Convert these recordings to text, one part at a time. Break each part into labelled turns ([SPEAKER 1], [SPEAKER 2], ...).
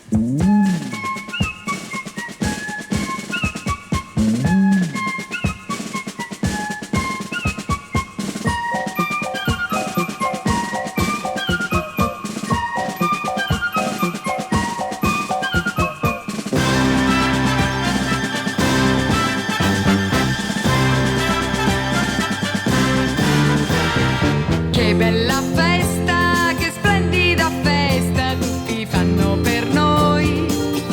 [SPEAKER 1] Che bella festa, che splendida festa, tutti fanno per noi.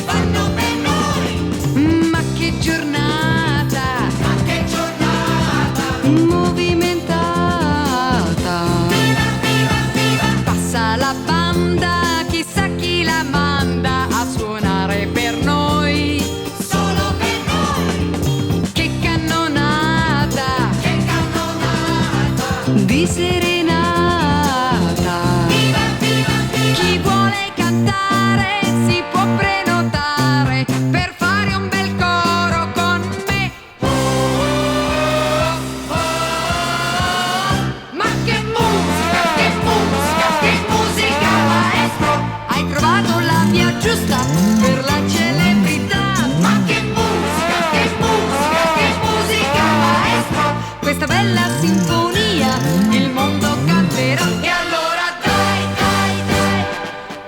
[SPEAKER 1] Fanno per noi. Ma che giornata, movimentata. Viva, viva, viva. Passa la banda, chissà chi la manda a suonare per noi. Solo per noi. Che cannonata, di serenata. Chi vuole cantare si può prenotare per fare un bel coro con me. Oh, oh, oh. Ma che musica, che musica, che musica, maestro! Hai trovato la via giusta per la celebrità. Ma che musica, che musica, che musica, maestro! Questa bella sinfonia il mondo canterà. E allora dai, dai, dai,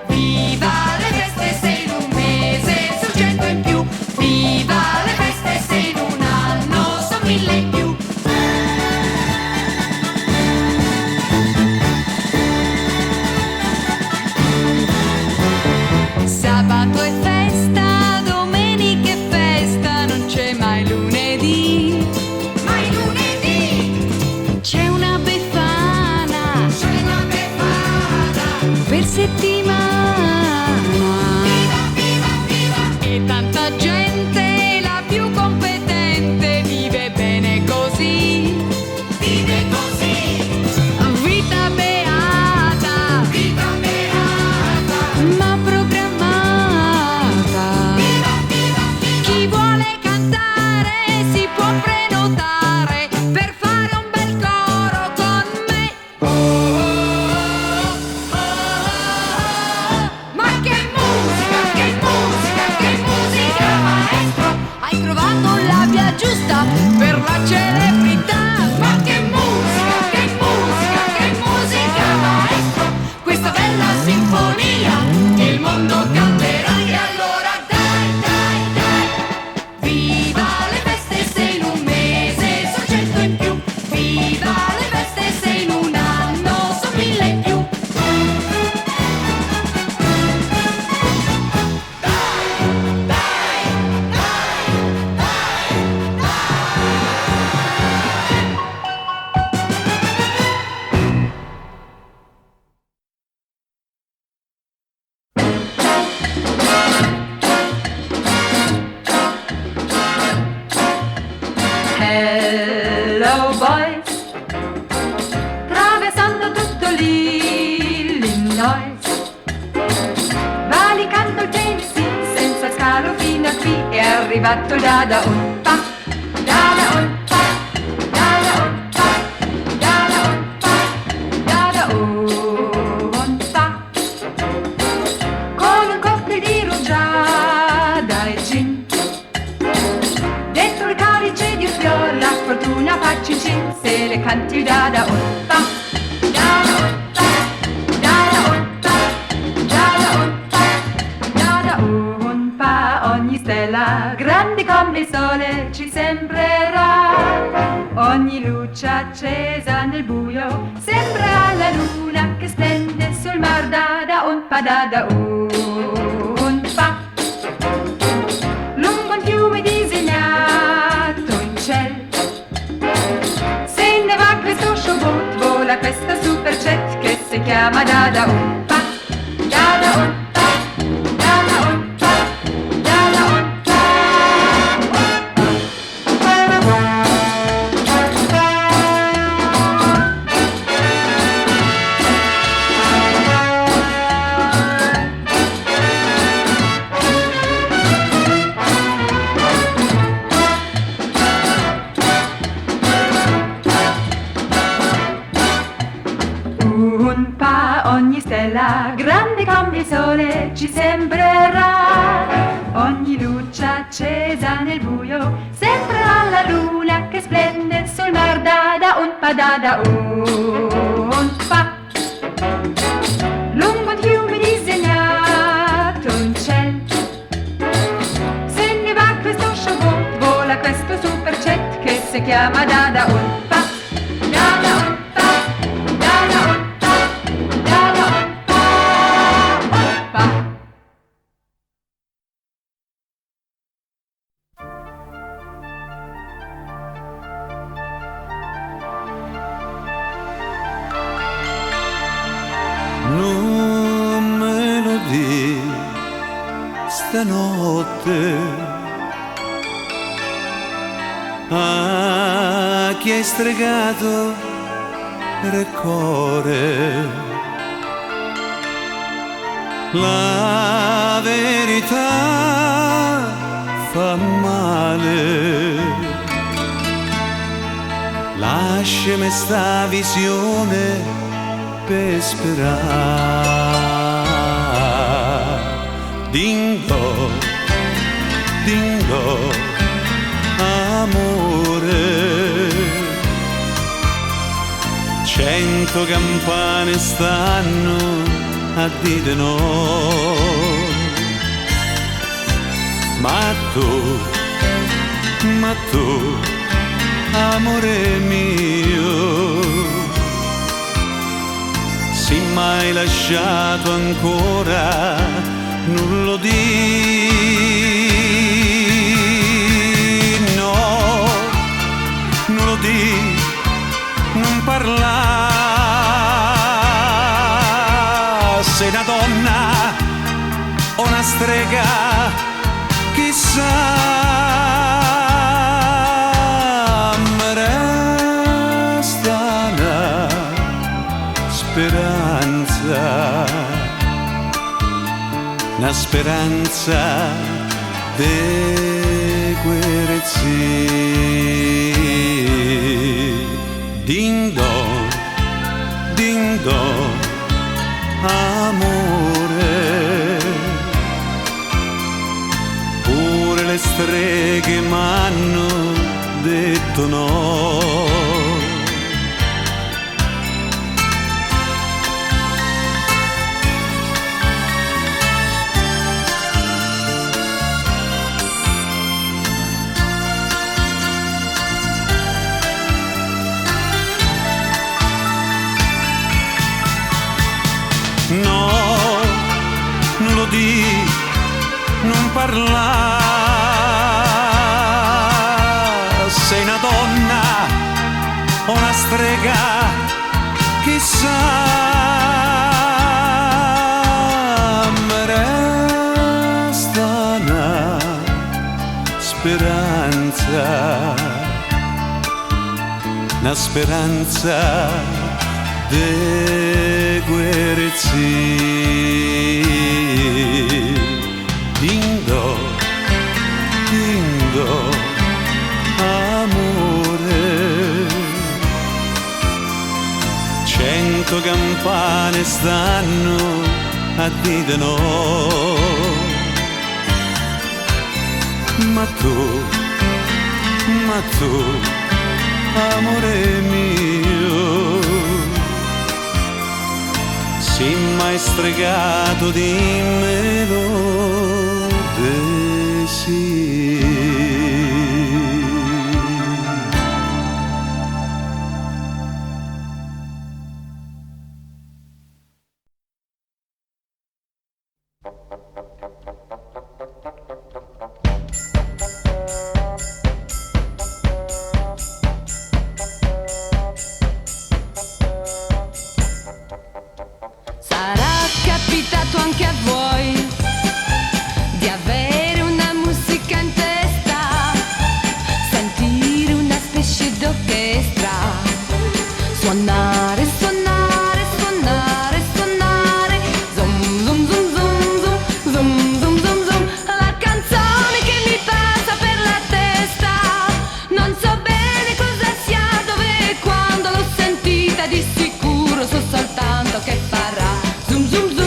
[SPEAKER 1] viva le feste se in un mese son 100 in più. Viva le feste se in un anno son 1000 in più. Sabato è festa, domenica è festa, non c'è mai lunedì. Mai lunedì. C'è una befana per settimana. Viva, viva, viva. E tanta gente, la più competente, vive bene così. Vive così. Vita beata, ma programmata. Viva, viva, viva. Chi vuole cantare si può prenotare per fare un bel coro con me. Oh, oh, oh, oh. Ma che musica, che musica, che musica, maestro! Hai trovato la via giusta per la celebrità. Ma che musica, che musica, che musica, maestro! Questa bella sinfonia il mondo canterà. E allora dai, dai, dai, viva le feste se in un mese son 100 in più. Viva le feste se in un anno son 1000 in più. Hello boys, traversando tutto l'Illinois, valicando il Tennessee senza scalo fino a qui, è arrivato Dada Umpa, Dada Umpa, Dada Umpa, Dada Umpa, Dada Umpa, con un cocktail di rugiada e gin. Dentro il calice di fior, la fortuna fa cin cin, se le canti Dada Umpa, Dada Umpa, Dada Umpa, Dada Umpa, Dada Umpa. Ogni stella, grande come il sole, ci sembrerà. Ogni luce accesa nel buio sembra la luna che splende sul mar. Dada Umpa, Dada Umpa. Lungo un fiume disegnato in cielo, se ne va questo showboat, vola questa superjet che si chiama Dada Umpa, Dada Umpa, Dada Umpa, Dada Umpa.
[SPEAKER 2] ogni stella grande come il sole ci sembrerà. Ogni luce accesa nel buio sembrerà la luna che splende sul mar. Da un pa da un pa. Lungo il fiume disegnato un cielo. Se ne va questo showboat, vola questo superjet che si chiama da un pa.
[SPEAKER 3] Non me lo di stanotte a chi hai stregato il cuore. La verità fa male, lasciami sta visione per sperare. Dingo, dingo, amore, 100 campane stanno a dire no. Ma tu, amore mio, se mai lasciato ancora non lo di, no, non lo di, non parla. Sei una donna o una strega, chissà. Mi resta una speranza, una speranza de guerezzi. Ding dong, ding dong, amore, pure le streghe m'hanno detto no. No, non lo di, non parla. Sei una donna o una strega, chissà. Mi resta una speranza, una speranza de guerezzi. Dindo, dindo, amore, 100 campane stanno a dire no. Ma tu, amore mio, sei mai stregato, dimmelo de sì.
[SPEAKER 1] Capitato anche a voi di avere una musica in testa, sentire una specie d'orchestra, suonare, suonare, suonare, suonare, zoom zoom zoom zoom zoom zoom zoom zoom zoom, la canzone che mi passa per la testa, non so bene cosa sia, dove e quando l'ho sentita, di sicuro so soltanto che farà Zum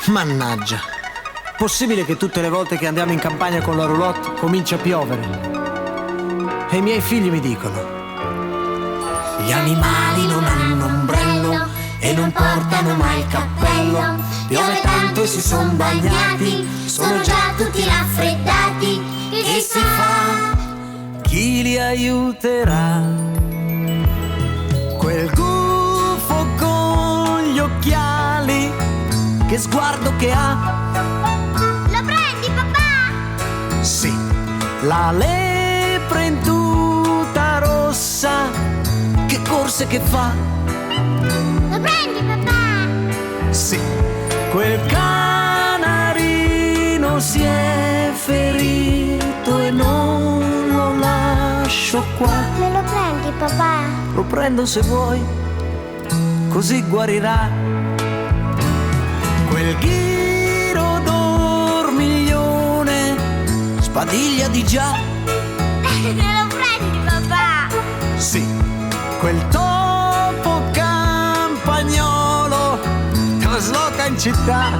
[SPEAKER 4] Mannaggia. Possibile che tutte le volte che andiamo in campagna con la roulotte comincia a piovere? E i miei figli mi dicono: gli animali non hanno ombrello e non portano mai il cappello. Piove tanto e si son bagnati, sono già tutti raffreddati. Che si fa? Chi li aiuterà? Quel gufo con gli occhiali, che sguardo che ha!
[SPEAKER 5] Lo prendi, papà?
[SPEAKER 4] Sì, la lepre in tuta rossa, che corse che fa!
[SPEAKER 5] Lo prendi, papà?
[SPEAKER 4] Sì, quel canarino si è ferito e non lo lascio qua.
[SPEAKER 5] Me lo prendi, papà?
[SPEAKER 4] Lo prendo se vuoi, così guarirà. Quel ghiro dormiglione sbadiglia di già.
[SPEAKER 5] Me lo prendi, papà?
[SPEAKER 4] Sì, quel topo campagnolo trasloca in città.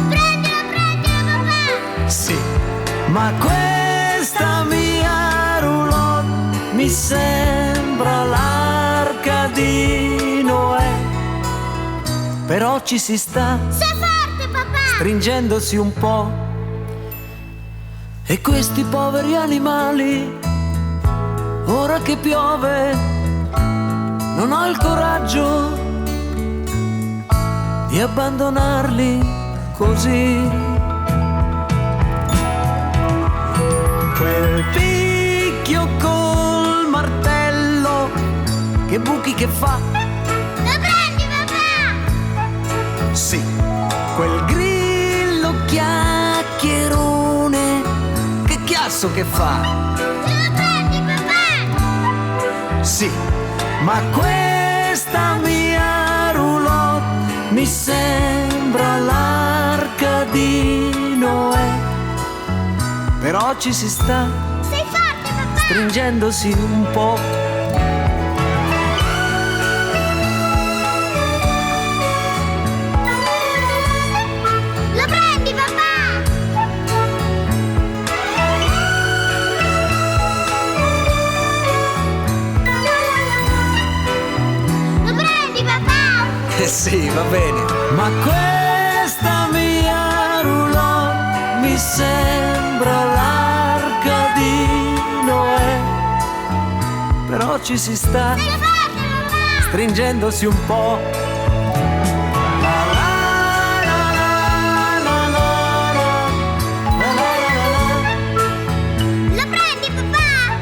[SPEAKER 5] Prendilo, papà!
[SPEAKER 4] Sì, ma questa mia roulotte mi sembra l'arca di Noè. Però ci si sta
[SPEAKER 5] Sei forte, papà!
[SPEAKER 4] stringendosi un po'. E questi poveri animali, ora che piove, non ho il coraggio di abbandonarli così. Quel picchio col martello, che buchi che fa!
[SPEAKER 5] Lo prendi, papà?
[SPEAKER 4] Sì, quel grillo chiacchierone, che chiasso che fa!
[SPEAKER 5] Lo prendi, papà?
[SPEAKER 4] Sì, ma questa mia roulotte mi sembra l'arca di Noè. Però ci si sta
[SPEAKER 5] Sei forte, papà!
[SPEAKER 4] stringendosi un po'.
[SPEAKER 5] Lo prendi, papà? Lo prendi, papà?
[SPEAKER 4] Sì, va bene. Ma questa mia roulotte mi sembra l'arca di Noè. Però ci si sta
[SPEAKER 5] Sei forte, papà?
[SPEAKER 4] stringendosi un po'.
[SPEAKER 5] Lo prendi, papà?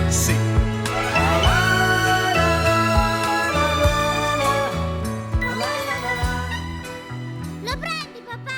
[SPEAKER 4] Sì.
[SPEAKER 5] Lo prendi, papà?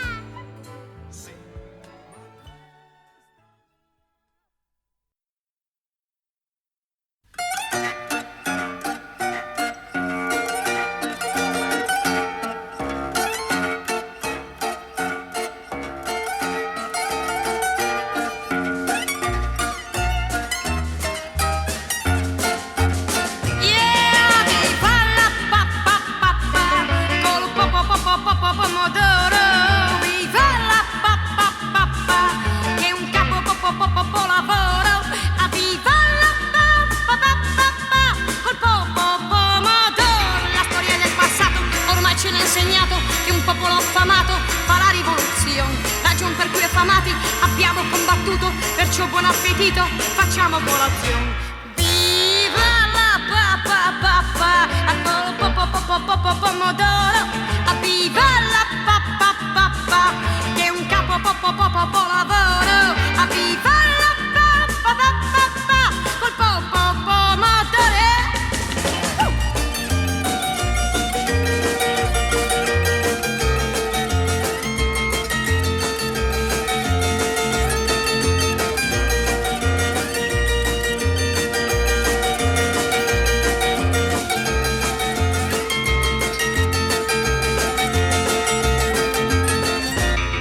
[SPEAKER 1] Yeah, mi fa la pa pa pa pa col po po po po po po pomodoro. Mi fa la pa pa pa pa che un capo po po po po po lavoro. A mi fa la pa pa pa pa pa col po po pomodoro. La storia del passato ormai ce l'ha insegnato che un popolo affamato fa la rivoluzione. Ragion per cui affamati abbiamo combattuto, perciò buon appetito, facciamo colazione. Viva la pa pa pa pa, al po po po po po po pomodoro. A viva la pa pa pa pa, che è un capo po po po po po lavoro. A viva la pa pa pa pa pa, col po po pomodoro.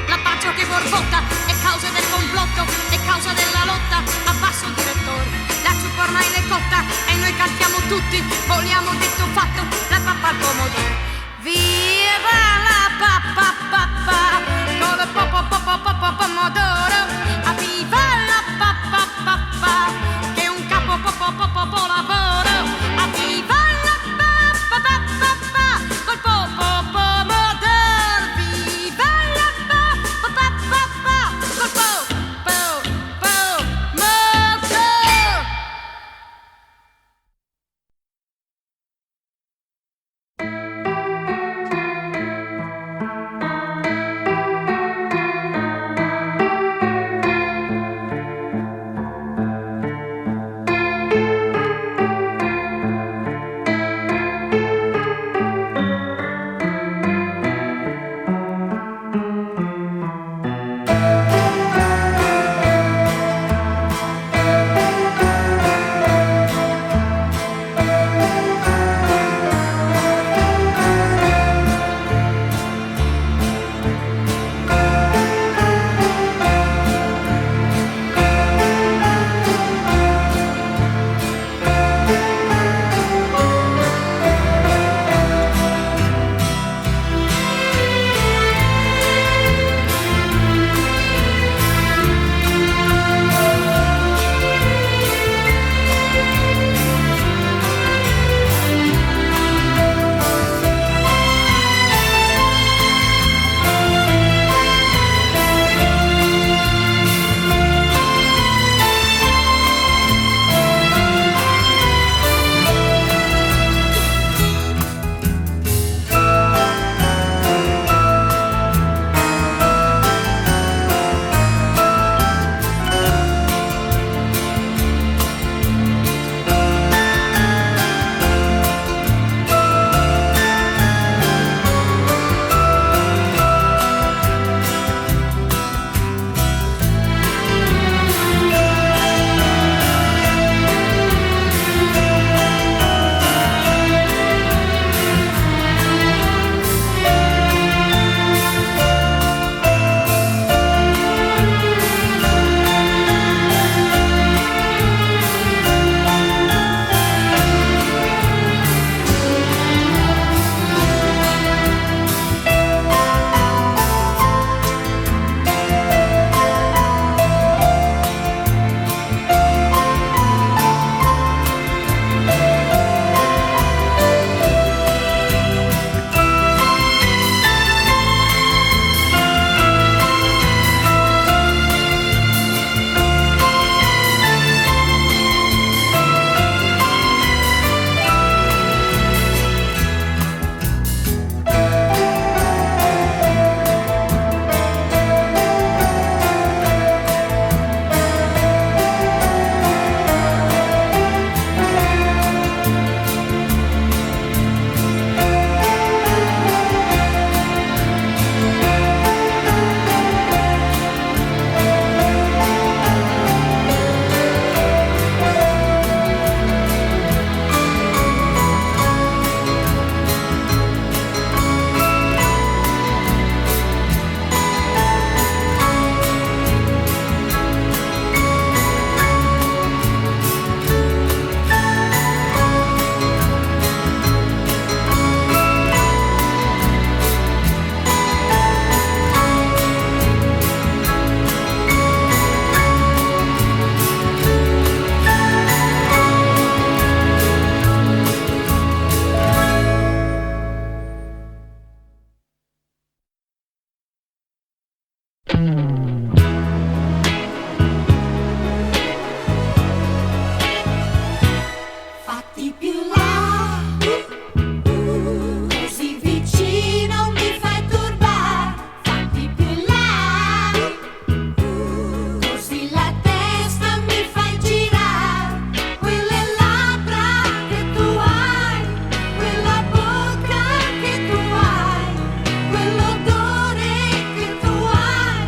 [SPEAKER 1] La pace che borbotta è causa del complotto, è causa della lotta. Abbasso il direttore, la zuppa ormai è cotta e noi cantiamo tutti, vogliamo detto fatto, la pappa al pomodoro. Viva la pappa pappa, Fatti più là, così vicino mi fai turbar. Fatti più là, così la testa mi fai girare. Quelle labbra che tu hai, quella bocca che tu hai, quell'odore che tu hai,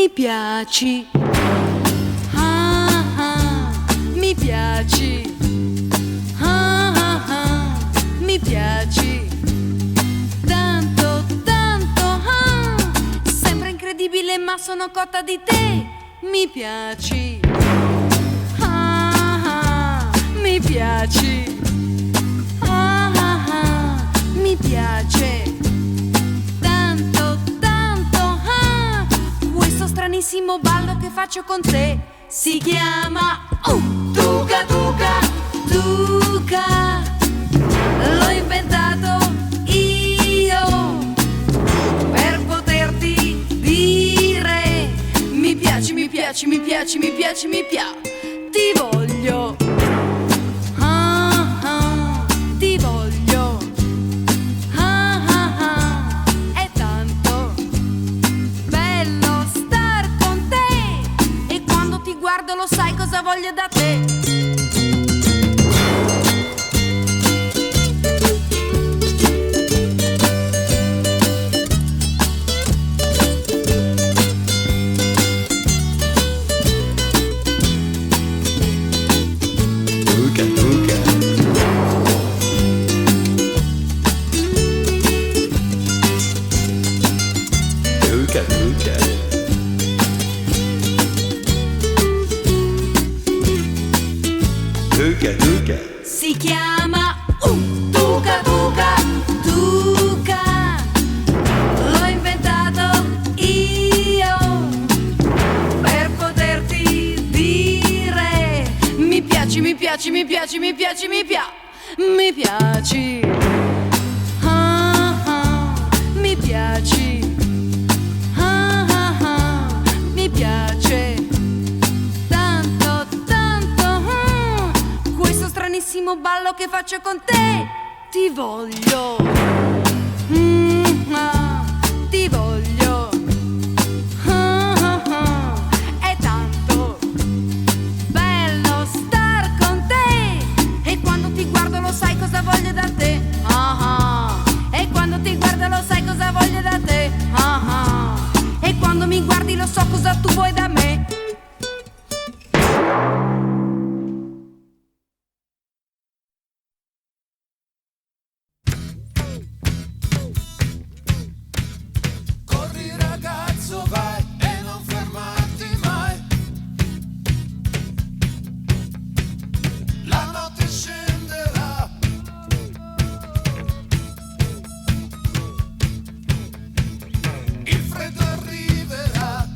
[SPEAKER 1] mi piaci. Ah ah, mi piaci. Ah ah ah, mi piaci. Tanto, tanto, ah. Sembra incredibile ma sono cotta di te. Mi piaci. Ah ah, mi piaci. Ah ah ah, mi piace. Tanto, tanto, ah. Questo stranissimo ballo che faccio con te si chiama Tuca Tuca Tuca. L'ho inventato io per poterti dire mi piaci, mi piaci, mi piaci, mi piaci, mi piaci. Ti voglio. Ah ah, ti voglio. Ah ah ah, è tanto bello star con te. E quando ti guardo lo sai cosa voglio da te.
[SPEAKER 3] Tuca Tuca. Tuca Tuca. Tuca Tuca.
[SPEAKER 1] Si chiama Tuca Tuca Tuca. L'ho inventato io per poterti dire mi piaci, mi piaci, mi piaci, mi piaci, mi piaci. Mi piaci. Ah ah, mi piaci. Ah ah ah, mi piace. Tanto, tanto, ah. Questo stranissimo ballo che faccio con te. Ti voglio. Ah, ti voglio. Ah ah ah, è tanto bello star con te. E quando ti guardo lo sai cosa voglio da te. Ah ah, e quando ti guardo lo sai cosa voglio da te. Ah ah, e quando mi guardi lo so cosa tu vuoi da me.
[SPEAKER 6] Corri ragazzo vai e non fermarti mai. La notte scenderà. Il freddo arriverà.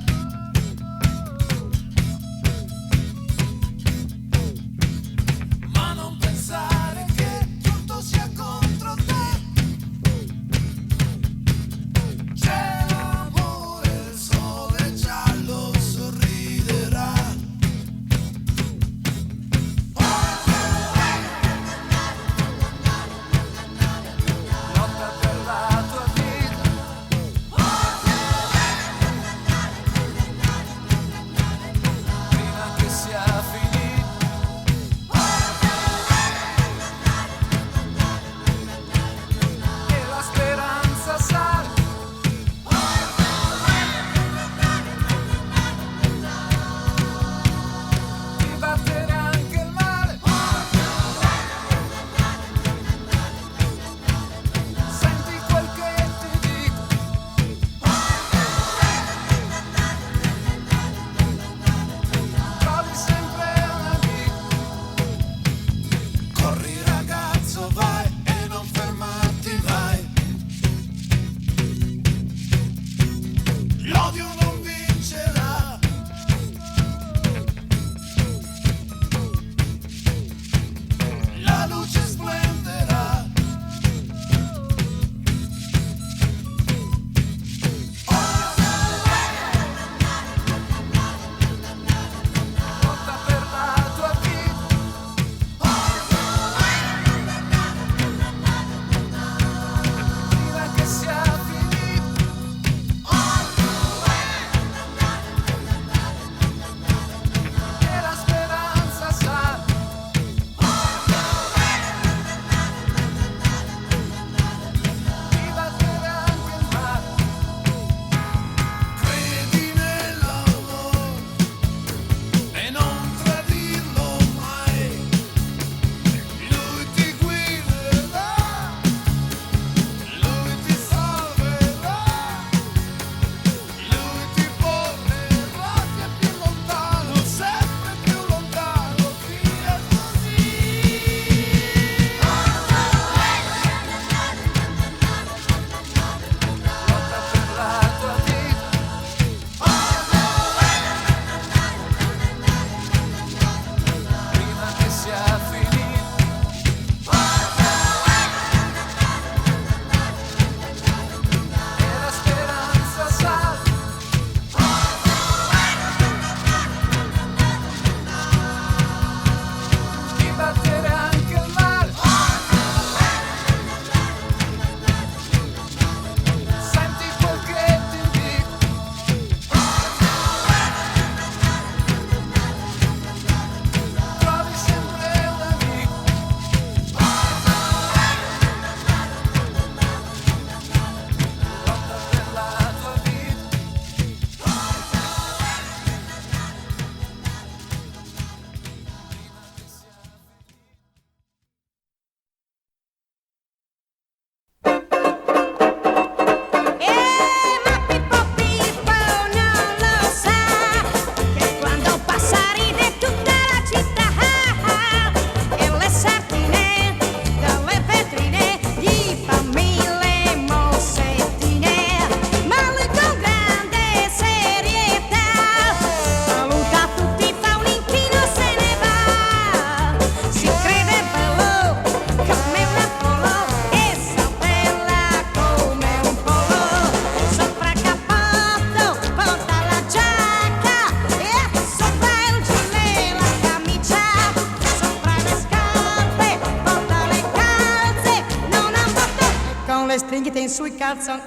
[SPEAKER 7] calzon.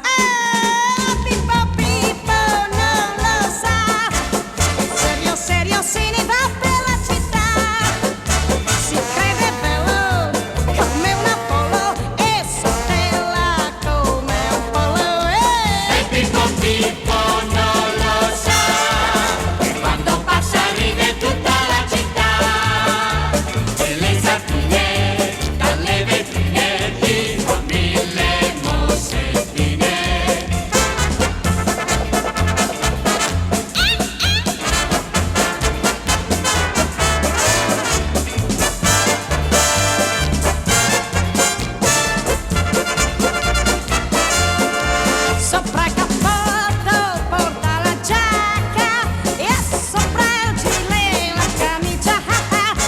[SPEAKER 7] Pippo Pippo non lo sa, serio serio se ne va per la città. Si crede bello come un Apollo e saltella come un pollo. E Pippo Pippo non lo sa, che quando passa ride tutta la città. E le sardine dalle vetrine gli fa mille mossettine. Sopra il cappotto porta la giacca e sopra il gilet la camicia.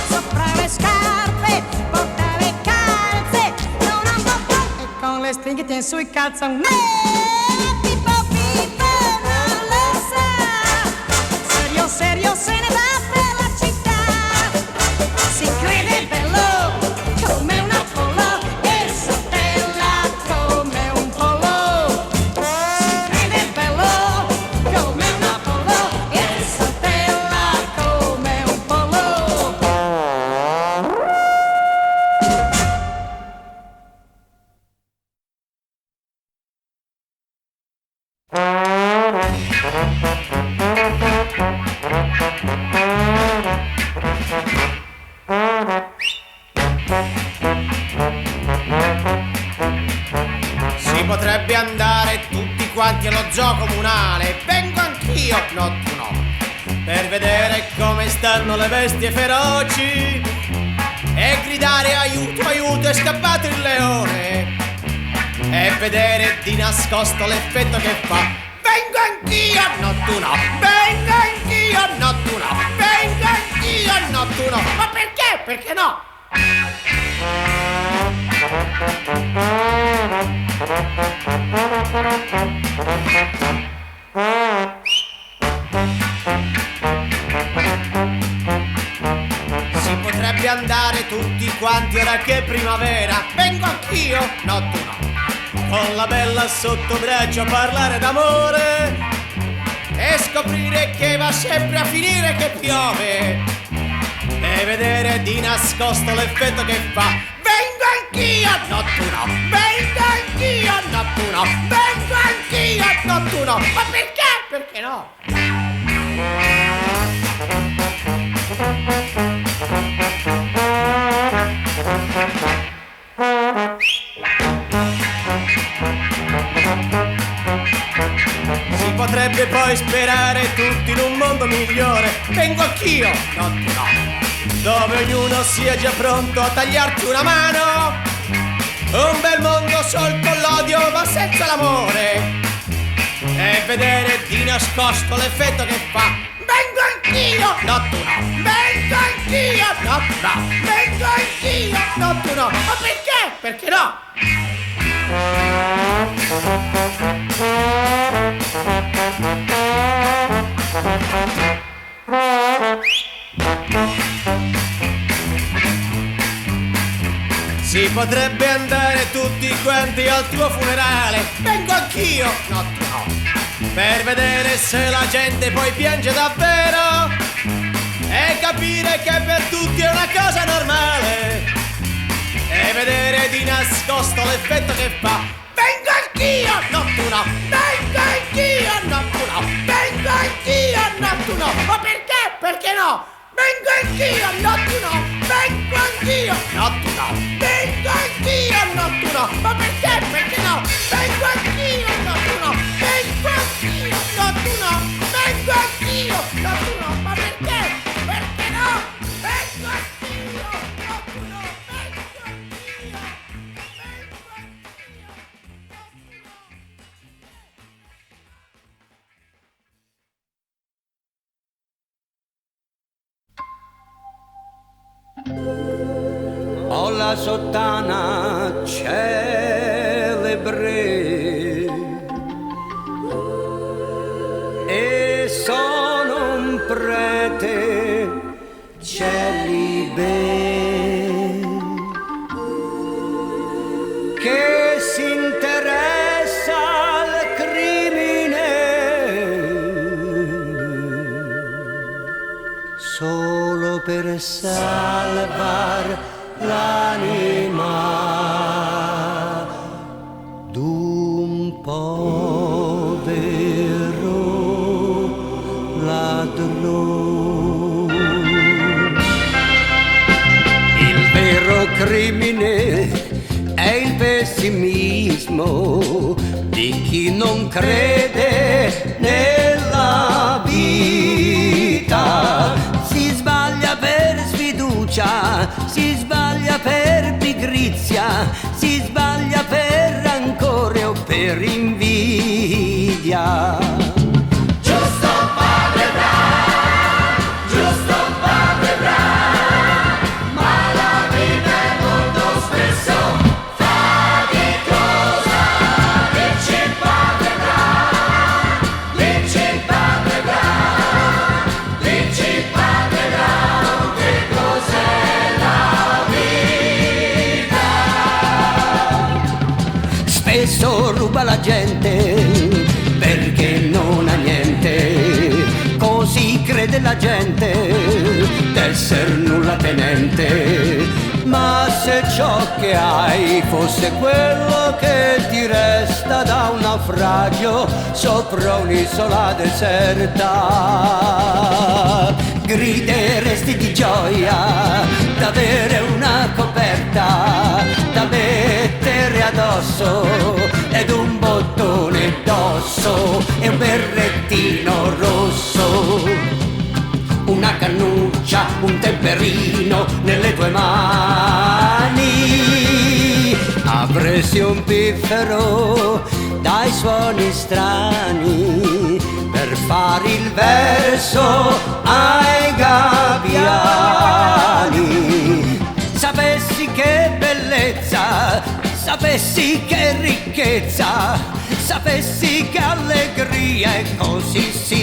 [SPEAKER 7] Sopra le scarpe porta le calze, non ha un bottone e con le stringhe tiene sui calzon. Pippo Pippo non lo sa, serio serio se ne va per la città. Si crede bello come un Apollo e saltella come un pollo. Si crede bello come un Apollo e saltella come un pollo.
[SPEAKER 8] Si potrebbe andare tutti quanti allo zoo comunale, vengo anch'io, no tu no, per vedere come stanno le bestie feroci e gridare aiuto, aiuto, è scappato il leone, e vedere di nascosto l'effetto che fa. Vengo anch'io, no tu no, vengo anch'io, no tu no, vengo anch'io, no tu no, ma perché? Perché no? Si potrebbe andare tutti quanti ora che è primavera, vengo anch'io, no tu no, con la bella sotto braccio a parlare d'amore e scoprire che va sempre a finire che piove e vedere di nascosto l'effetto che fa. Vengo anch'io, no tu no, vengo anch'io, no tu no, vengo anch'io, no tu no, ma perché? Perché no? Si potrebbe poi sperare tutti in un mondo migliore, vengo anch'io, no tu no, dove ognuno sia già pronto a tagliarti una mano, un bel mondo sol con l'odio ma senza l'amore, e vedere di nascosto l'effetto che fa. Vengo anch'io, no tu no, vengo anch'io, no tu no, vengo anch'io, no tu no, ma perché? Perché no? Si potrebbe andare tutti quanti al tuo funerale, vengo anch'io, no tu no, per vedere se la gente poi piange davvero e capire che per tutti è una cosa normale e vedere di nascosto l'effetto che fa. Vengo anch'io, no tu no, vengo anch'io, no tu no, vengo anch'io, no tu no, ma perché? Perché no? Vengo anch'io, no tu no, vengo anch'io, no tu no, vengo anch'io, no tu no, ma perché? Perché no? Vengo anch'io, no tu no, vengo anch'io, no tu no, vengo anch'io, no tu no, ma perché? Perché no? Vengo anch'io, no tu no, vengo anch'io, vengo
[SPEAKER 3] Ho la sottana celebre e sono un prete celibe che si interessa per salvar l'anima d'un povero ladrone. Il vero crimine è il pessimismo di chi non crede nella vita. Si sbaglia per sfiducia, si sbaglia per pigrizia, si sbaglia per rancore o per invidia. Giusto padre Brown, giusto padre Brown, ma la vita è molto spesso faticosa. Dici padre Brown, dici padre Brown, dici padre Brown, che cos'è la vita? Spesso ruba la gente perché non ha niente, così crede la gente d'esser nulla tenente. Ma se ciò che hai fosse quello che ti resta da un naufragio sopra un'isola deserta, grideresti di gioia d'avere una coperta da mettere addosso ed un bottone d'osso e un berrettino rosso, una cannuccia, un temperino nelle tue mani. Avresti un piffero dai suoni strani per fare il verso ai gabbiani. Sapessi che bellezza, sapessi che ricchezza, sapessi che allegria e così si